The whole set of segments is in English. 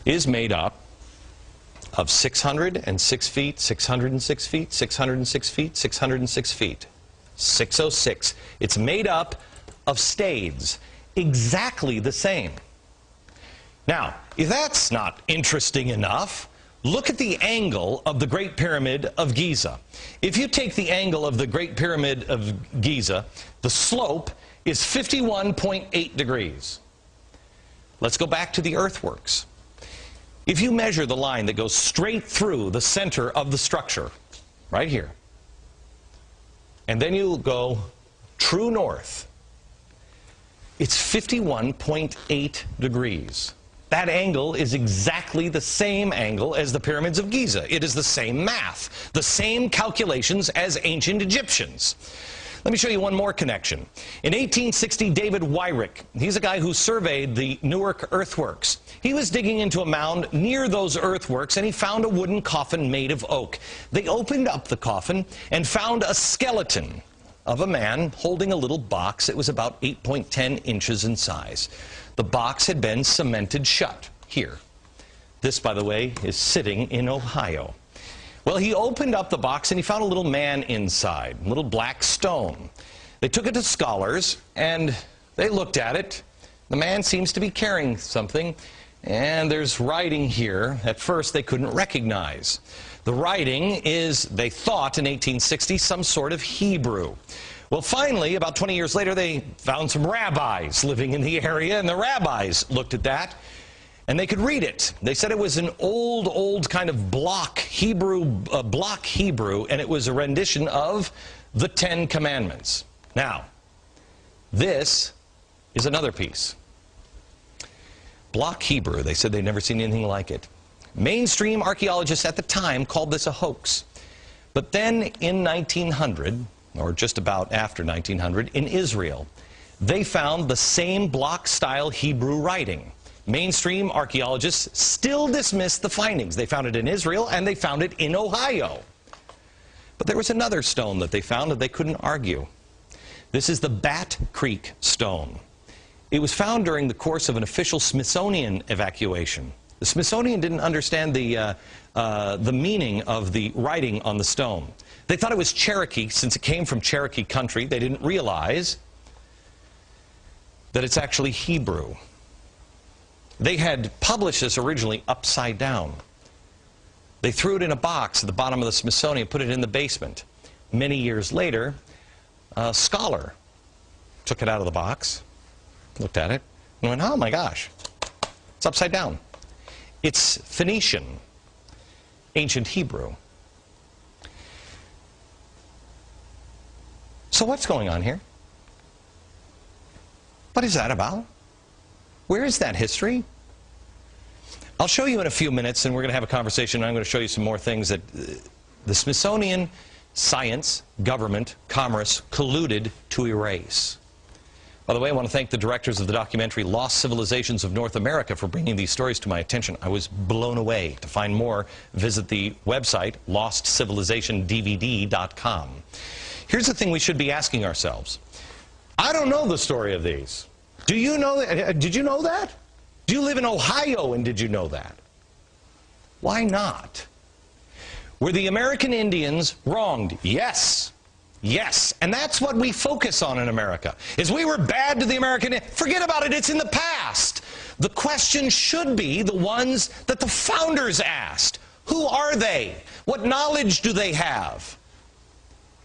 is made up of 606 feet, 606 feet, 606 feet, 606 feet. 606. It's made up of stades, exactly the same. Now, if that's not interesting enough, look at the angle of the Great Pyramid of Giza. If you take the angle of the Great Pyramid of Giza, the slope is 51.8 degrees. Let's go back to the earthworks. If you measure the line that goes straight through the center of the structure, right here, and then you go true north, it's 51.8 degrees. That angle is exactly the same angle as the pyramids of Giza. It is the same math, the same calculations as ancient Egyptians. Let me show you one more connection. In 1860, David Wyrick, he's a guy who surveyed the Newark earthworks. He was digging into a mound near those earthworks, and he found a wooden coffin made of oak. They opened up the coffin and found a skeleton of a man holding a little box. It was about 8.10 inches in size. The box had been cemented shut here. This, by the way, is sitting in Ohio. Well, he opened up the box and he found a little man inside, a little black stone. They took it to scholars and they looked at it. The man seems to be carrying something, and there's writing here at first they couldn't recognize. The writing is, they thought in 1860, some sort of Hebrew. Well, finally, about 20 years later, they found some rabbis living in the area, and the rabbis looked at that, and they could read it. They said it was an old kind of block Hebrew, and it was a rendition of the Ten Commandments. Now, this is another piece. Block Hebrew. They said they'd never seen anything like it. Mainstream archaeologists at the time called this a hoax. But then in 1900, or just about after 1900, in Israel, they found the same block-style Hebrew writing. Mainstream archaeologists still dismiss the findings. They found it in Israel, and they found it in Ohio. But there was another stone that they found that they couldn't argue. This is the Bat Creek stone. It was found during the course of an official Smithsonian evacuation. The Smithsonian didn't understand the meaning of the writing on the stone. They thought it was Cherokee, since it came from Cherokee country. They didn't realize that it's actually Hebrew. They had published this originally upside down. They threw it in a box at the bottom of the Smithsonian, put it in the basement. Many years later, a scholar took it out of the box, looked at it, and went, oh my gosh, it's upside down. It's Phoenician, ancient Hebrew. So what's going on here? What is that about? Where is that history? I'll show you in a few minutes, and we're going to have a conversation. I'm going to show you some more things that the Smithsonian, science, government, commerce colluded to erase. By the way, I want to thank the directors of the documentary Lost Civilizations of North America for bringing these stories to my attention. I was blown away. To find more, visit the website lostcivilizationdvd.com. Here's the thing we should be asking ourselves. I don't know the story of these. Do you know that? Did you know that? Do you live in Ohio and did you know that? Why not? Were the American Indians wronged? Yes. Yes. And that's what we focus on in America. Is we were bad to the American Indians. Forget about it. It's in the past. The question should be the ones that the founders asked. Who are they? What knowledge do they have?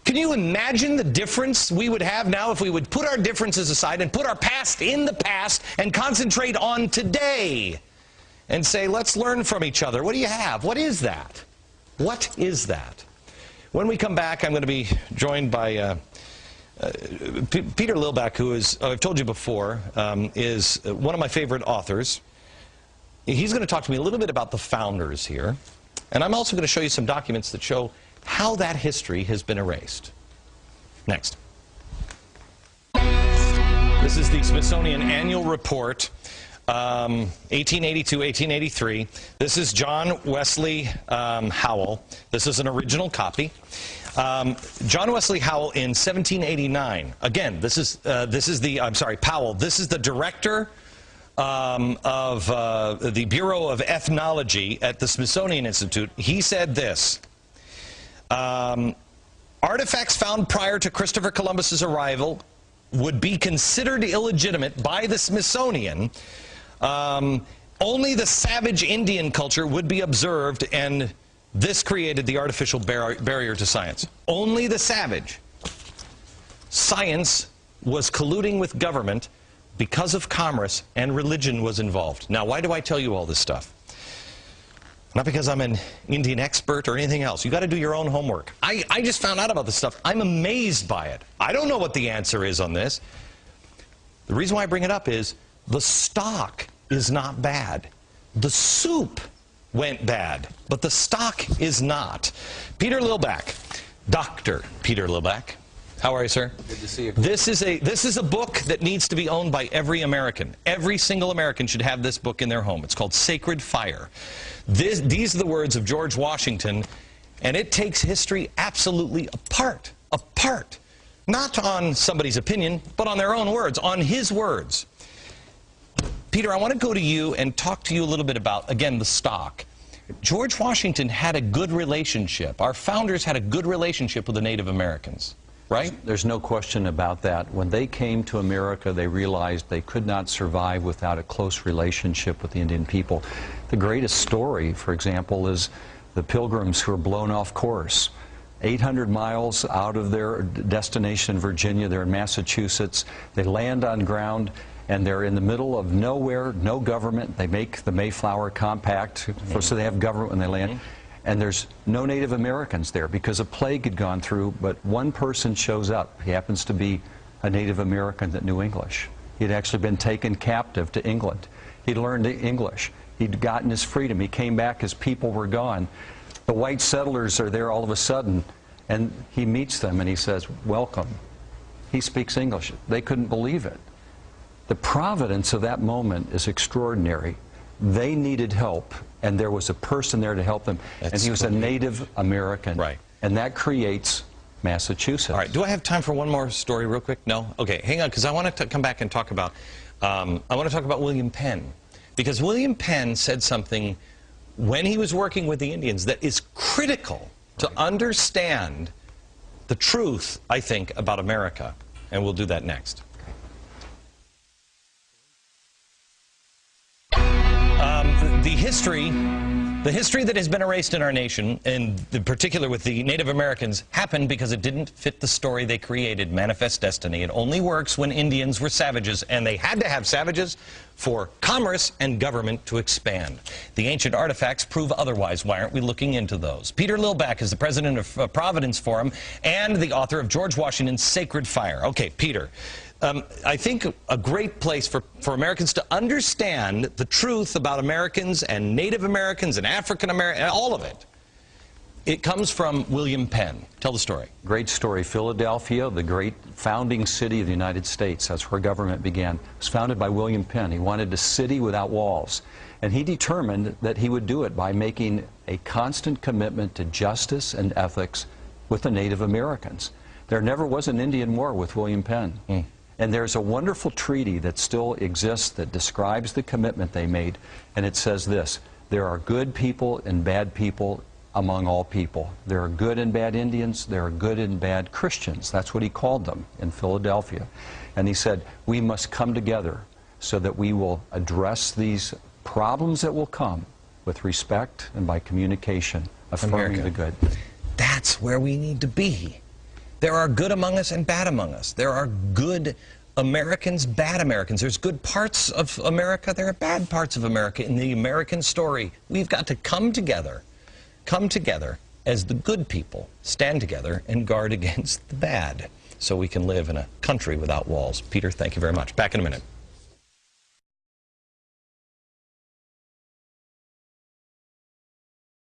Can you imagine the difference we would have now if we would put our differences aside and put our past in the past and concentrate on today and say, let's learn from each other. What do you have? What is that? What is that? When we come back, I'm going to be joined by Peter Lilback, who is, I've told you before, is one of my favorite authors. He's going to talk to me a little bit about the founders here. And I'm also going to show you some documents that show how that history has been erased. Next. This is the Smithsonian Annual Report, 1882-1883. This is John Wesley Howell. This is an original copy. John Wesley Howell in 1789. Again, Powell. This is the director the Bureau of Ethnology at the Smithsonian Institute, he said this: artifacts found prior to Christopher Columbus's arrival would be considered illegitimate by the Smithsonian. Only the savage Indian culture would be observed, and this created the artificial barrier to science. Only the savage. Science was colluding with government because of commerce, and religion was involved. Now, why do I tell you all this stuff? Not because I'm an Indian expert or anything else. You got to do your own homework. I just found out about this stuff. I'm amazed by it. I don't know what the answer is on this. The reason why I bring it up is the stock is not bad. The soup went bad, but the stock is not. Peter Lilback, Dr. Peter Lilback. How are you, sir? Good to see you. This is a book that needs to be owned by every American. Every single American should have this book in their home. It's called Sacred Fire. These are the words of George Washington, and it takes history absolutely apart. Apart. Not on somebody's opinion, but on their own words, on his words. Peter, I want to go to you and talk to you a little bit about, again, the stock. George Washington had a good relationship. Our founders had a good relationship with the Native Americans. Right? There's no question about that. When they came to America, they realized they could not survive without a close relationship with the Indian people. The greatest story, for example, is the Pilgrims who were blown off course. 800 miles out of their destination in Virginia, they're in Massachusetts. They land on ground, and they're in the middle of nowhere, no government. They make the Mayflower Compact, so they have government when they land. And there's no Native Americans there because a plague had gone through, but one person shows up. He happens to be a Native American that knew English. He'd actually been taken captive to England. He'd learned English. He'd gotten his freedom. He came back, his people were gone. The white settlers are there all of a sudden, and he meets them and he says, "Welcome." He speaks English. They couldn't believe it. The providence of that moment is extraordinary. They needed help, and there was a person there to help them, and he was a Native American. Right. And that creates Massachusetts. All right. Do I have time for one more story real quick? No? Okay, hang on, because I want to come back and talk about, William Penn. Because William Penn said something when he was working with the Indians that is critical to understand the truth, I think, about America. And we'll do that next. The history that has been erased in our nation, and in particular with the Native Americans, happened because it didn't fit the story they created, Manifest Destiny. It only works when Indians were savages, and they had to have savages for commerce and government to expand. The ancient artifacts prove otherwise. Why aren't we looking into those? Peter Lilback is the president of Providence Forum and the author of George Washington's Sacred Fire. Okay, Peter. I think a great place for Americans to understand the truth about Americans and Native Americans and African Americans, all of it, it comes from William Penn. Tell the story. Great story. Philadelphia, the great founding city of the United States. That's where government began. It was founded by William Penn. He wanted a city without walls. And he determined that he would do it by making a constant commitment to justice and ethics with the Native Americans. There never was an Indian war with William Penn. And there's a wonderful treaty that still exists that describes the commitment they made, and it says this: there are good people and bad people among all people. There are good and bad Indians, there are good and bad Christians. That's what he called them in Philadelphia. And he said, we must come together so that we will address these problems that will come with respect and by communication, affirming the good. That's where we need to be. There are good among us and bad among us. There are good Americans, bad Americans. There's good parts of America. There are bad parts of America in the American story. We've got to come together as the good people, stand together and guard against the bad so we can live in a country without walls. Peter, thank you very much. Back in a minute.